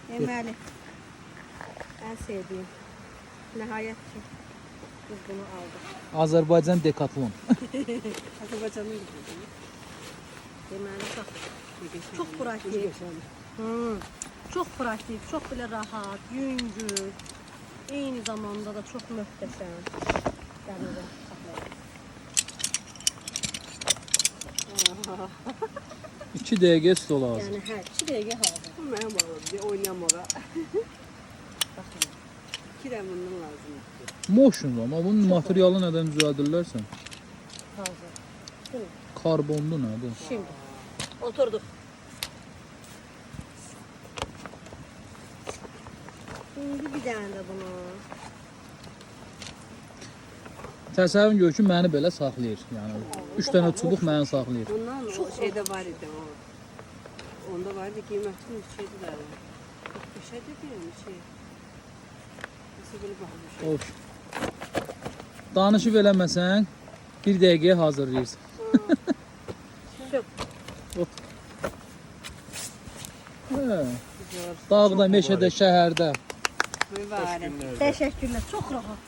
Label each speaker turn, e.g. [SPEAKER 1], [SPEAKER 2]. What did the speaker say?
[SPEAKER 1] Deməli. En sevdiğim. Nihayet ki biz bunu aldık.
[SPEAKER 2] Azərbaycan Decathlon.
[SPEAKER 1] Azərbaycanın gidiyor. Deməli çok pratik. Çok pratik, çok bile rahat, yüngül. Eyni zamanda da çok möhtəşəm. Gəlirəm.
[SPEAKER 2] 2 dəqiqə stol lazım.
[SPEAKER 1] Yəni hər 2 dəqiqə hazır.
[SPEAKER 3] Bu mənim balım, bir oynamağa.
[SPEAKER 1] Baxın.
[SPEAKER 3] 2 də bundan lazımdır.
[SPEAKER 2] Motion ama bunun materialı nədən düzəldirlərsən?
[SPEAKER 1] Hazır. Değil mi?
[SPEAKER 2] Karbonlu nədir?
[SPEAKER 1] Şimdi oturduk. Şimdi bir tane de bunu.
[SPEAKER 2] Təsəvvür gör ki, məni belə saxlayır. Yəni 3 dənə çubuq məni saxlayır.
[SPEAKER 3] Bundan o şeydə var idi o. Onda var idi qiymətli şeydi də. 45'e de diyorum şey. Nasıl böyle bakmış.
[SPEAKER 2] Of. Danışıb eləməsən 1 dəqiqəyə hazırlayırsan.
[SPEAKER 1] Çok.
[SPEAKER 2] Hop. Hə. Dağda, meşədə, şəhərdə.
[SPEAKER 3] Mübarek.
[SPEAKER 1] Teşekkürler. Çok rahat.